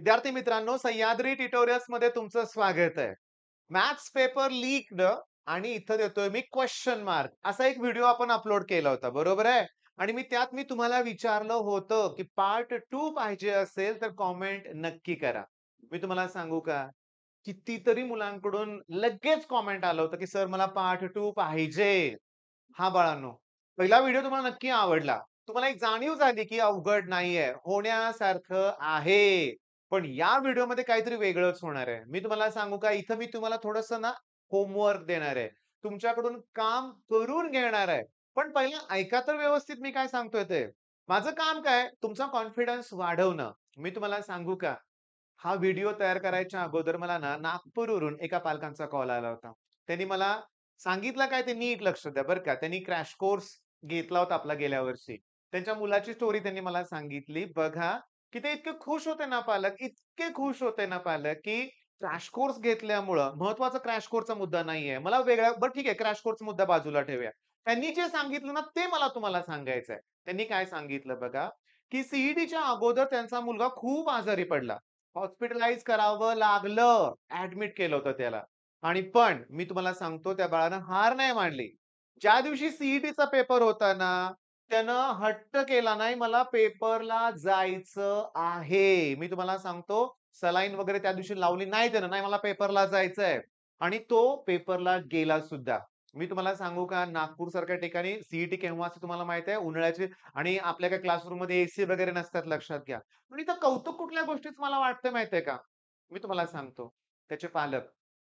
विद्यार्थी मित्रांनो, सह्याद्री ट्युटोरियल्स मध्ये तुमचं स्वागत आहे. मॅथ्स पेपर लीक्ड आणि इथं देतोय मी क्वेश्चन मार्क असा एक व्हिडिओ आपण अपलोड केला होता, बरोबर आहे? आणि मी तुम्हाला विचारलं होतं की पार्ट 2 पाहिजे असेल तर कॉमेंट नक्की करा. मी तुम्हाला सांगू का? कितीतरी मुलांकडून लगेच कॉमेंट आलं होतं की सर मला पार्ट 2 पाहिजे. हां, बाळांनो. पहिला व्हिडिओ तुम्हाला नक्की आवडला. तुम्हाला एक जाणीव झाली, की अवघड नाहीये, होण्यासारखं आहे. पण या व्हिडिओमध्ये काहीतरी वेगळंच होणार आहे. मी तुम्हाला सांगू का, इथं मी तुम्हाला थोडंसं ना होमवर्क देणार आहे. तुमच्याकडून काम करून घेणार आहे. पण पहिलं ऐका तर व्यवस्थित मी काय सांगतोय ते. माझं काम काय? तुमचा कॉन्फिडन्स वाढवणं. मी तुम्हाला सांगू का? हा व्हिडिओ तयार करायच्या अगोदर मला ना नागपूरवरून एका पालकांचा कॉल आला होता. त्यांनी मला सांगितलं काय ते नीट लक्ष द्या बरं का. त्यांनी क्रॅश कोर्स घेतला होता आपला गेल्या वर्षी. त्यांच्या मुलाची स्टोरी त्यांनी मला सांगितली. बघा, की ते इतके खुश होते ना पालक, इतके खुश होते ना पालक, की क्रॅश कोर्स घेतल्यामुळं महत्त्वाचा क्रॅश कोर्सचा मुद्दा नाहीये. मला वेगळा बरं ठीक आहे क्रॅश कोर्स मुद्दा बाजूला ठेवूया. त्यांनी जे सांगितलं ना ते मला तुम्हाला सांगायचंय. त्यांनी काय सांगितलं बघा, की सी अगोदर त्यांचा मुलगा खूप आजारी पडला. हॉस्पिटलाइज करावं लागलं. ॲडमिट केलं होतं त्याला. आणि पण मी तुम्हाला सांगतो त्या बाळानं हार नाही मानली. ज्या दिवशी सी पेपर होता ना, त्यानं हट्ट केला नाही, मला पेपरला जायचं आहे. मी तुम्हाला सांगतो सलाईन वगैरे त्या दिवशी लावली नाही त्यानं. नाही मला पेपरला जायचंय. आणि तो पेपरला गेला सुद्धा. मी तुम्हाला सांगू का नागपूरसारख्या ठिकाणी केव्हा असते तुम्हाला माहिती आहे? उन्हाळ्याची आणि आपल्या काही क्लासरूममध्ये एसी वगैरे नसतात लक्षात घ्या. पण इथं कौतुक कुठल्या गोष्टीचं मला वाटतं माहितीये का? मी तुम्हाला सांगतो. त्याचे पालक.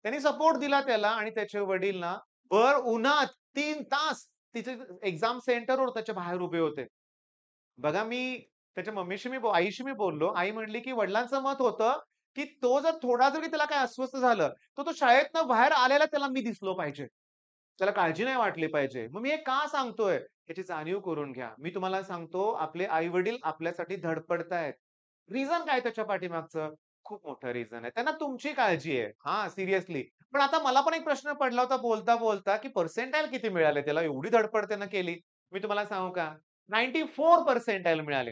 त्यांनी सपोर्ट दिला त्याला आणि त्याचे वडील ना भर उन्हात 3 तास तिथे एक्झाम सेंटरवर त्याच्या बाहेर उभे होते. बघा मी त्याच्या आईशी मी बोललो. आई म्हटली, की वडिलांचं मत होतं, की तो जर थोडा जरी त्याला काही अस्वस्थ झालं, तर तो शाळेतनं बाहेर आलेला त्याला मी दिसलो पाहिजे. त्याला काळजी नाही वाटली पाहिजे. मग मी हे का सांगतोय? याची जाणीव करून घ्या. मी तुम्हाला सांगतो आपले आई-वडील आपल्यासाठी धडपडतायत. रिझन काय त्याच्या पाठीमागचं? खूप मोठं रिझन आहे. त्यांना तुमची काळजी आहे. हां, सिरियसली. पण आता मला पण एक प्रश्न पडला होता बोलता-बोलता, की पर्सेंटाइल किती मिळाले त्याला? एवढी धडपड त्यानं केली. मी तुम्हाला सांगू का? 94 पर्सेंटाइल मिळाले.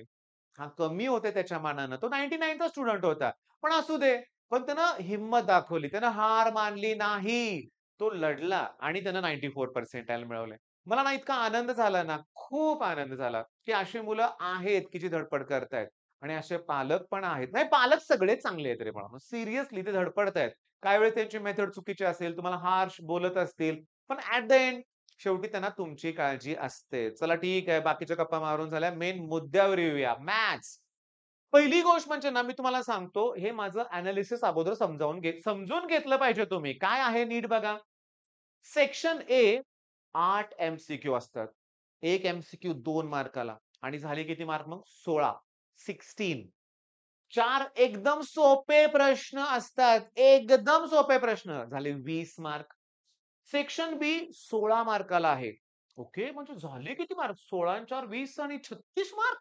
हां, कमी होते त्याच्या मानानं. तो 99 चा स्टुडंट होता. पण असू दे. पण त्यानं हिंमत दाखवली. त्यानं हार मानली नाही. तो लढला आणि त्यानं 94 पर्सेंटाइल मिळवले. मला ना इतका आनंद झाला ना, खूप आनंद झाला, की अशी मुलं आहेत, की जी धडपड करतायत आणि असे पालक पण आहेत. नाही पालक सगळेच चांगले आहेत रे बाळांनो. सिरियसली ते धडपडतायत. काही वेळेस त्यांची मेथड चुकीची असेल, तुम्हाला हार्श बोलत असतील, पण ॲट द एंड शेवटी त्यांना तुमची काळजी असते. चला ठीक आहे, बाकीच्या गप्पा मारून झाल्या. मेन मुद्द्यावर येऊया. मॅथ्स. पहिली गोष्ट म्हणजे ना, मी तुम्हाला सांगतो, हे माझं एनालिसिस अगोदर समजून घेतलं पाहिजे तुम्ही. काय आहे नीट बघा. सेक्शन ए 8 एम-सी-क्यू असतात. 1 एम-सी-क्यू 2 मार्काला आणि झाले किती मार्क मग 16. 16. 4 एकदम सोपे प्रश्न असतात. एकदम सोपे प्रश्न. झाले 20 मार्क. सेक्शन बी 16 मार्काला आहे. ओके. म्हणजे झाले किती मार्क? 16 आणि 4 20 आणि 36 मार्क.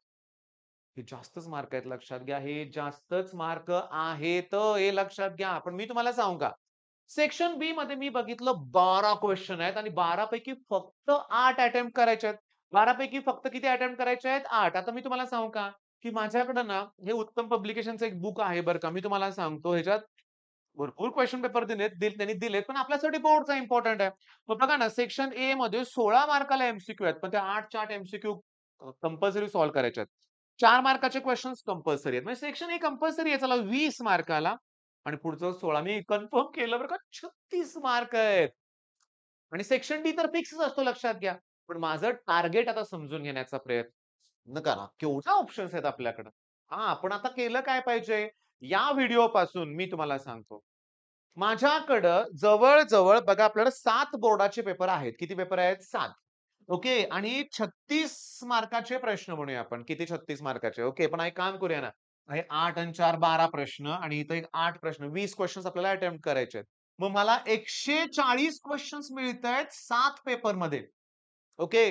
हे जास्तच मार्क आहेत लक्षात घ्या. हे जास्तच मार्क आहेत. हे लक्षात घ्या. पण मी तुम्हाला सांगू का? सेक्शन बी मध्ये मी बघितलं 12 क्वेश्चन आहेत आणि 12 पैकी फक्त 8 अटेम्प्ट करायचे आहेत. 12 पैकी फक्त किती अटेम्प्ट करायचे आहेत? 8. आता मी तुम्हाला सांगू का, की माझ्याकडे ना हे उत्तम पब्लिकेशनचं एक बुक आहे बरं का. मी तुम्हाला सांगतो ह्याच्यात भरपूर क्वेश्चन पेपर त्यांनी दिलेत, पण आपल्यासाठी बोर्डचा इम्पोर्टंट आहे. मग बघा ना सेक्शन ए मध्ये 16 मार्काला एम-सी-क्यू आहेत. पण त्या 8च्या 8 एम-सी-क्यू कंपल्सरी सॉल्व्ह करायचे आहेत. 4 मार्काचे क्वेशन्स कंपल्सरी आहेत. म्हणजे सेक्शन ए कंपल्सरी आहे चला 20 मार्काला आणि पुढचं 16 मी कन्फर्म केलं बरं का 36 मार्क आहेत. आणि सेक्शन डी तर फिक्सच असतो लक्षात घ्या. पण माझं टार्गेट आता समजून घेण्याचा प्रयत्न करा. केवढे ऑप्शन्स आहेत आपल्याकडे. हां, आपण आता केलं काय पाहिजे? या व्हिडिओपासून मी तुम्हाला सांगतो. माझ्याकडं जवळ-जवळ बघा आपल्याकडे 7 बोर्डाचे पेपर आहेत. किती पेपर आहेत? 7. ओके. आणि 36 मार्काचे प्रश्न म्हणूया आपण. किती 36 मार्काचे? ओके. पण एक काम करूया ना. हे 8 आणि 4 12 प्रश्न आणि इथं एक 8 प्रश्न 20 क्वेशन्स आपल्याला अटेम्प्ट करायचे आहेत. मग मला 140 क्वेशन्स मिळतायत 7 पेपरमध्ये. ओके.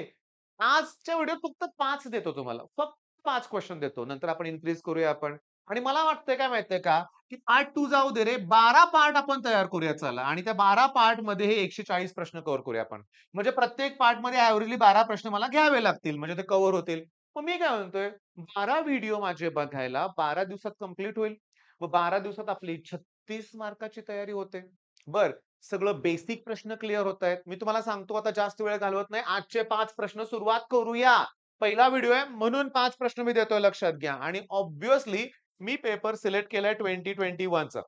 आजच्या व्हिडिओत फक्त 5 देतो तुम्हाला. फक्त 5 क्वेशन देतो. नंतर आपण इन्क्रीज करूया आपण. आणि मला वाटतंय काय माहितीये का, की पार्ट 2 जाऊ दे रे. 12 पार्ट आपण तयार करूया चला आणि त्या 12 पार्टमध्ये हे 140 प्रश्न कव्हर करूया आपण. म्हणजे प्रत्येक पार्टमध्ये एव्हरेजली 12 प्रश्न मला घ्यावे लागतील. म्हणजे ते कव्हर होतील. मग मी काय म्हणतोय 12 व्हिडिओ माझे बघायला 12 दिवसात कंप्लीट होईल. मग 12 दिवसात आपली 36 मार्काची तयारी होते. बर, सगळं बेसिक प्रश्न क्लिअर होत आहेत. मी तुम्हाला सांगतो आता जास्त वेळ घालवत नाही. आजचे 5 प्रश्न सुरुवात करूया. पहिला व्हिडिओ आहे म्हणून 5 प्रश्न मी देतोय लक्षात घ्या. आणि ऑब्व्हियसली मी पेपर सिलेक्ट केलाय 2021 चा.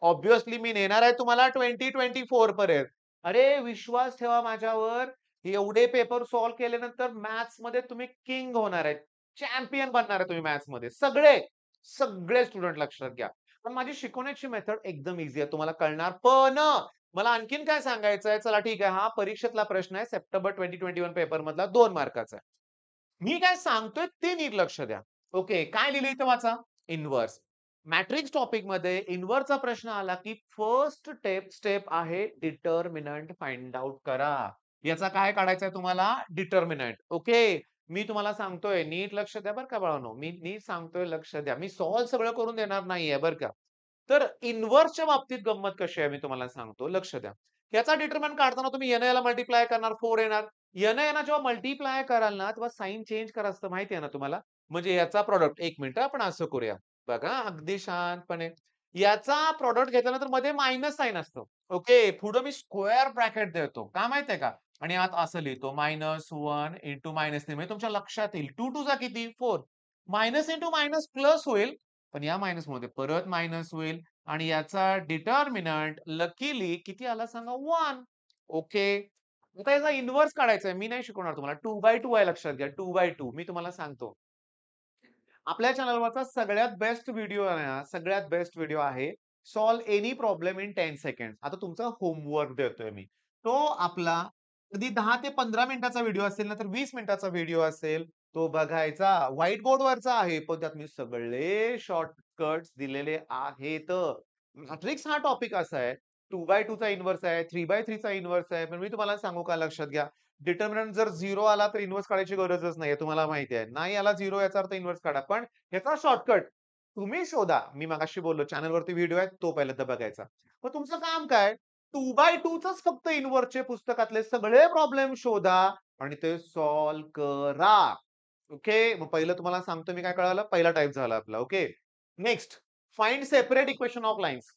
ऑब्व्हियसली मी नेणार आहे तुम्हाला 2024 पर्यंत. अरे विश्वास ठेवा माझ्यावर. एवढे पेपर सॉल्व्ह केल्यानंतर मॅथ्स मध्ये तुम्ही किंग होणार आहेत. चॅम्पियन बनणार आहे तुम्ही मॅथ्स मध्ये. सगळे, सगळे स्टुडंट लक्षात घ्या. पण माझी शिकवण्याची मेथड एकदम इझी आहे. तुम्हाला कळणार पण. मला आणखीन काय सांगायचं आहे? चला ठीक आहे. हा परीक्षेतला प्रश्न आहे. सप्टेंबर 2021 पेपर मधला 2 मार्काचा आहे. मी काय सांगतोय ते नीट लक्ष द्या. ओके, काय लिहिलंय इथं वाचा. इन्व्हर्स. मॅट्रिक्स टॉपिक मध्ये इन्व्हर्सचा प्रश्न आला की फर्स्ट स्टेप आहे डिटर्मिनंट फाइंड आउट करा. याचा काय काढायचा आहे तुम्हाला? डिटर्मिनंट. ओके, मी तुम्हाला सांगतोय नीट लक्ष द्या बरं का बाळांनो. मी नीट सांगतोय लक्ष द्या. मी सॉल्व्ह सगळं करून देणार नाहीये बरं का. तर इन्व्हर्सच्या बाबतीत गंमत कशी आहे मी तुम्हाला सांगतो. लक्ष द्या. याचा डिटर्मिनंट काढताना तुम्ही एन याला मल्टिप्लाय करणार 4 येणार. एन जेव्हा मल्टिप्लाय कराल ना तेव्हा साइन चेंज करायचं असतं माहिती आहे ना तुम्हाला? म्हणजे याचा प्रॉडक्ट 1 मिनिट आपण असं करूया. बघा अगदी शांतपणे. याचा प्रॉडक्ट घेतल्यानंतर मध्ये मायनस साइन असतं. ओके. पुढे मी स्क्वेअर ब्रॅकेट देतो. का माहितीये का? आणि आत असं लिहितो -1 इंटू -3 म्हणजे तुमच्या लक्षात येईल. 2 2 जा किती? 4. मायनस इंटू मायनस प्लस होईल. पण या मायनसमध्ये परत मायनस होईल आणि याचा डिटर्मिनंट लकीली किती आला सांगा? 1. ओके. आता याचा इन्व्हर्स काढायचा आहे. मी नाही शिकवणार तुम्हाला. 2/2 आहे लक्षात घ्या. 2/2 मी तुम्हाला सांगतो. आपल्या चॅनलवरचा सगळ्यात बेस्ट व्हिडिओ आहे ना, सगळ्यात बेस्ट व्हिडिओ आहे solve any problem in 10 seconds. आता तुमचा होमवर्क देतोय मी. तो आपला कधी 10 ते 15 मिनिटाचा व्हिडिओ असेल ना, तर 20 मिनिटाचा व्हिडिओ असेल. तो बघायचा. व्हाईट बोर्डवरचा आहे, पण त्यात मी सगळे शॉर्टकट्स दिलेले आहेत. मॅट्रिक्स हा टॉपिक असा आहे. 2/2 चा इन्व्हर्स आहे, 3/3 चा इन्व्हर्स आहे. पण मी तुम्हाला सांगू का लक्षात घ्या. डिटर्मिनंट जर 0 आला तर इन्व्हर्स काढायची गरजच नाहीये. तुम्हाला माहिती आहे. नाही आला 0 याचा अर्थ इन्व्हर्स काढा. पण ह्याचा शॉर्टकट तुम्ही शोधा. मी मगाशी बोललो चॅनलवरती व्हिडिओ आहे तो पहिल्यांदा बघायचा. मग तुमचं काम काय? 2/2 चाच फक्त इन्व्हर्सचे पुस्तकातले सगळे प्रॉब्लेम शोधा आणि ते सॉल्व्ह करा. ओके. मग पहिलं तुम्हाला सांगतो मी काय कळालं? पहिला टाइप झाला आपला. Okay. Next find separate equation of lines.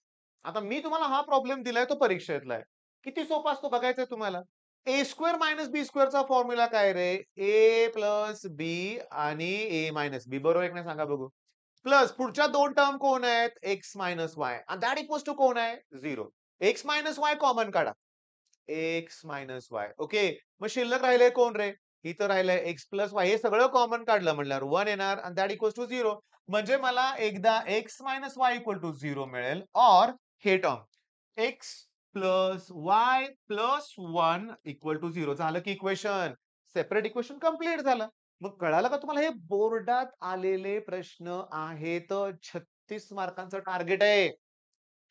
आता मी तुम्हाला हा प्रॉब्लेम दिलाय तो परीक्षेतला आहे. किती सोपा असतो बघायचंय तुम्हाला. ए स्क्वेअर मायनस बी स्क्वेअरचा फॉर्म्युला काय रे? ए प्लस बी आणि ए मायनस बी. बरोबर आहे की नाही सांगा बघू? प्लस पुढच्या 2 टर्म कोण आहेत? एक्स मायनस वाय आणि दॅट इक्वल्स टू कोण आहे? 0. एक्स मायनस वाय कॉमन काढा. X minus Y. ओके. मग शिल्लक राहिले कोण रे? इथं राहिलंय एक्स प्लस वाय. हे सगळं कॉमन काढलं म्हणल्यावर 1 येणार आणि दॅट इक्वल्स टू 0. म्हणजे मला एकदा x minus y equal to 0 मिळेल और हे term x plus y plus 1 equal to 0 झालं की इक्वेशन. सेपरेट इक्वेशन कंप्लीट झालं. मग कळालं का तुम्हाला? हे बोर्डात आलेले प्रश्न आहेत. 36 मार्कांचं टार्गेट आहे.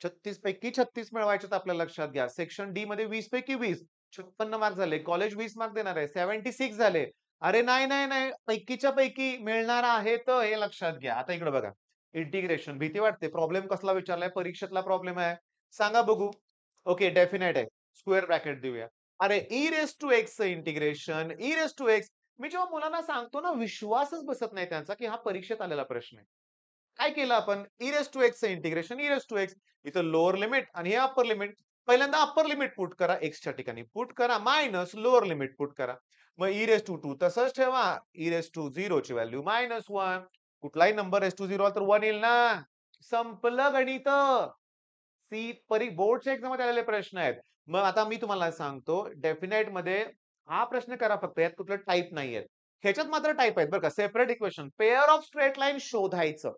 36 पैकी 36 मिळवायचेत आपल्या लक्षात घ्या. सेक्शन डी मध्ये 20 पैकी 20. 56 मार्क झाले. कॉलेज 20 मार्क देणार आहे. 76 झाले. अरे नाही, नाही, नाही. पैकीच्या पैकी मिळणार आहेत हे लक्षात घ्या. आता इकडे बघा. इंटिग्रेशन भीती वाटते. प्रॉब्लेम कसला विचारलाय? परीक्षेतला प्रॉब्लेम आहे. सांगा बघू. ओके, डेफिनेट आहे. स्क्वेअर ब्रॅकेट देऊया. अरे e raise to x integration, e raise to x. मी जेव्हा मुलांना सांगतो ना, विश्वासच बसत नाही त्यांचा, की हा परीक्षेत आलेला प्रश्न आहे. काय केलं आपण? ई रेस टू एक्सचं integration, e raise to x. इथं लोअर लिमिट आणि हे अप्पर लिमिट. पहिल्यांदा अप्पर लिमिट पुट करा एक्सच्या ठिकाणी. पुट करा मायनस लोअर लिमिट पुट करा. मग ई रेस टू 2 तसंच ठेवा. ई रेस टू 0 ची व्हॅल्यू -1. कुठलाही नंबर रेस टू 0 आला तर 1 येईल ना. संपलं गणित. सी बोर्डच्या एक्झाममध्ये आलेले प्रश्न आहेत. मग आता मी तुम्हाला सांगतो डेफिनेटमध्ये हा प्रश्न करा फक्त यात कुठलं टाइप नाहीये. ह्याच्यात मात्र टाइप आहेत बरं का. Separate equation, pair of straight line शोधायचं.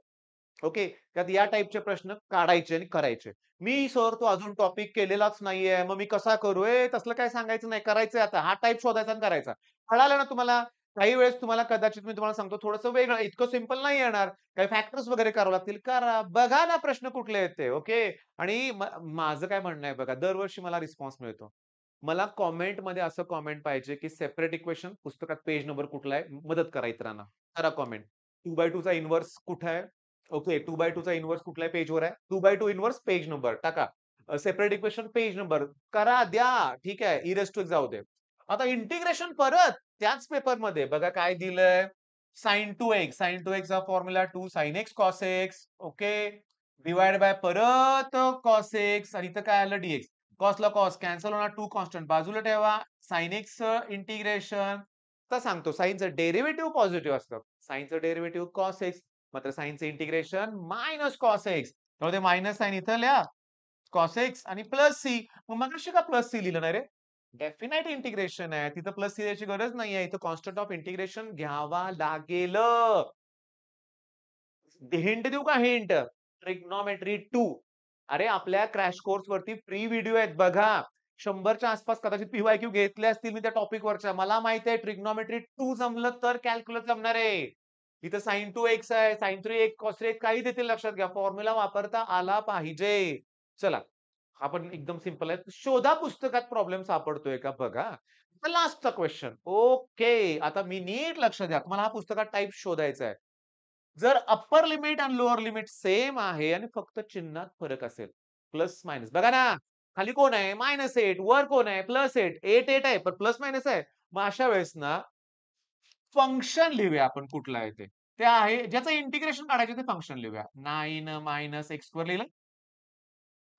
ओके. त्यात या टाइपचे प्रश्न काढायचे आणि करायचे. मी सर तो अजून टॉपिक केलेलाच नाहीये. मग मी कसा करू? तसलं काय सांगायचं नाही. करायचंय आता. हा टाइप शोधायचा आणि करायचा. कळालं ना तुम्हाला? काही वेळेस तुम्हाला कदाचित मी तुम्हाला सांगतो थोडंसं वेगळं, इतकं सिंपल नाही येणार. काही फॅक्टर्स वगैरे करावे लागतील. करा. बघा ना प्रश्न कुठले आहेत ते. ओके. आणि माझं काय म्हणणं आहे बघा, दरवर्षी मला रिस्पॉन्स मिळतो. मला कॉमेंटमध्ये असं कॉमेंट पाहिजे, की सेपरेट इक्वेशन पुस्तकात पेज नंबर कुठला आहे? मदत करा इतरांना. करा कॉमेंट. 2/2 चा इन्व्हर्स कुठे आहे? ओके. 2/2 चा इन्व्हर्स कुठल्या पेजवर आहे? 2/2 इन्व्हर्स पेज नंबर टाका. सेपरेट इक्वेशन पेज नंबर करा, द्या. ठीक आहे. ई रेस टू एक्स जाऊ दे. आता इंटिग्रेशन परत त्याच पेपरमध्ये बघा काय दिलंय? sin 2x. sin 2x चा formula 2 sin x cos x. Okay. Divide by परत कॉस एक्स आणि इथं काय आलं डीएक्स. कॉसला कॉस कॅन्सल होणार, 2 कॉन्स्टंट बाजूला ठेवा. Sine x integration. तर सांगतो साइनचं डेरिव्हेटिव्ह पॉझिटिव्ह असतं. साइनचं डेरिव्हेटिव्ह कॉस एक्स, मात्र साइनचं इंटिग्रेशन मायनस कॉस एक्स. त्यामुळे मायनस साइन इथं लिहा. कॉस एक्स आणि प्लस सी. मग मगाशी का प्लस सी लिहिलं नाही रे? डेफिनाइट इंटिग्रेशन आहे. तिथं प्लस सी द्यायची गरज नाहीये. इथं कॉन्स्टंट ऑफ इंटिग्रेशन घ्यावा लागेल. हिंट देऊ का हिंट? ट्रिग्नॉमेट्री 2. अरे आपल्या क्रॅश कोर्स वरती फ्री व्हिडिओ आहेत बघा. 100च्या आसपास कदाचित पीवायक्यू घेतले असतील मी त्या टॉपिक वरच्या. मला माहिती आहे ट्रिग्नॉमेट्री 2 जमलं तर कॅल्क्युलस जमणार आहे. इथं sin 2 एक्स आहे, sin 3 एक, cos 3 काही देतील लक्षात घ्या. फॉर्म्युला वापरता आला पाहिजे. चला, हा पण एकदम सिंपल आहे. शोधा पुस्तकात प्रॉब्लेम सापडतोय का बघा. लास्टचा क्वेश्चन. ओके. आता मी नीट लक्ष द्या. तुम्हाला हा पुस्तकात टाइप शोधायचा आहे. जर अप्पर लिमिट आणि लोअर लिमिट सेम आहे आणि फक्त चिन्हात फरक असेल. Plus minus. बघा ना, खाली कोण आहे? -8. वर कोण आहे? +8. 8 आहे, पण प्लस मायनस आहे. मग अशा वेळेस ना, फंक्शन लिहूया आपण कुठलं आहे ते. ते आहे ज्याचं इंटिग्रेशन काढायचं ते फंक्शन लिहूया. 9 - x स्क्वेअर लिहिलं.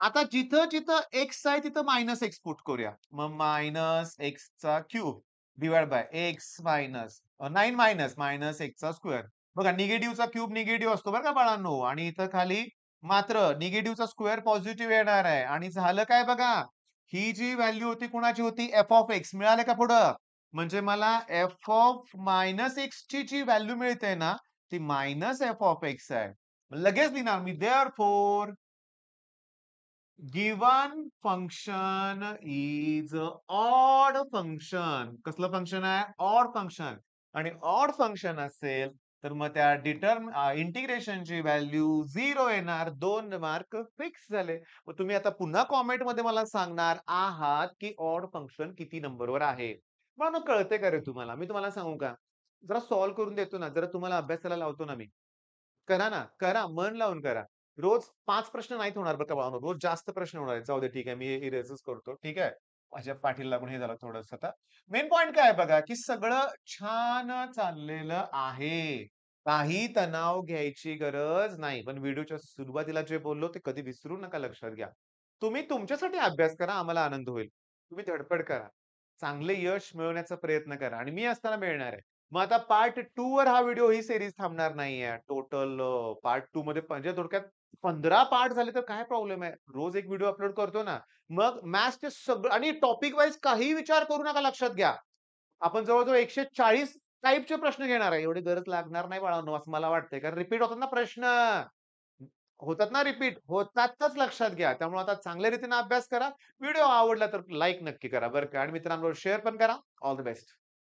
आता जिथं-जिथं एक्स आहे तिथं मायनस एक्स पुट करूया. मग मायनस एक्सचा cube divide by x minus 9 minus एक्सचा स्क्वेअर. बघा निगेटिव्हचा क्यूब निगेटिव्ह असतो बरं का बाळांनो आणि इथं खाली मात्र निगेटिव्हचा स्क्वेअर पॉझिटिव्ह येणार आहे आणि झालं काय बघा, ही जी व्हॅल्यू होती कुणाची होती? एफ ऑफ एक्स मिळालं का पुढं? म्हणजे मला एफ ऑफ मायनस एक्सची जी व्हॅल्यू मिळते ना, ती मायनस एफ ऑफ एक्स आहे. लगेच लिहिणार मी therefore given function is odd function. कसलं फंक्शन आहे? Odd function. आणि ऑड फंक्शन असेल तर मग त्या इंटिग्रेशनची व्हॅल्यू 0 येणार. 2 मार्क फिक्स झाले. मग तुम्ही आता पुन्हा कॉमेंटमध्ये मला सांगणार आहात, की ऑड फंक्शन किती नंबरवर आहे. मला कळतंय का रे तुम्हाला? मी तुम्हाला सांगू का? जरा सॉल्व्ह करून देतो ना, जरा तुम्हाला अभ्यासाला लावतो ना मी. करा ना, करा. मन लावून करा. रोज 5 प्रश्न नाहीत होणार बरं का बाळांनो. रोज जास्त प्रश्न होणार आहेत. जाऊ दे ठीक आहे. मी इरेजच करतो. ठीक आहे. माझ्या पाठीला लागून हे झालं थोडंसं आता. मेन पॉइंट काय आहे बघा, की सगळं छान चाललेलं आहे. काही तणाव घ्यायची गरज नाही. पण व्हिडिओच्या सुरुवातीला जे बोललो ते कधी विसरू नका लक्षात घ्या. तुम्ही तुमच्यासाठी अभ्यास करा, आम्हाला आनंद होईल. तुम्ही धडपड करा. चांगले यश मिळवण्याचा प्रयत्न करा आणि मी असताना मिळणार आहे. मग आता पार्ट 2 वर हा व्हिडिओ ही सीरीज थांबणार नाहीये. टोटल पार्ट 2 मध्ये म्हणजे थोडक्यात 15 पार्ट झाले तर काय प्रॉब्लेम आहे? रोज एक व्हिडिओ अपलोड करतो ना. मग मॅथ्सचे सगळं आणि टॉपिक वाईज काहीही विचार करू नका लक्षात घ्या. आपण जवळ-जवळ 140 टाइपचे प्रश्न घेणार आहे. एवढी गरज लागणार नाही बाळांनो, असं मला वाटतंय. कारण रिपीट होतात ना प्रश्न. होतात ना रिपीट? होतातच लक्षात घ्या. त्यामुळे आता चांगल्या रीतीने अभ्यास करा. व्हिडिओ आवडला तर लाइक नक्की करा बरं का आणि मित्रांबरोबर शेअर पण करा. All the best.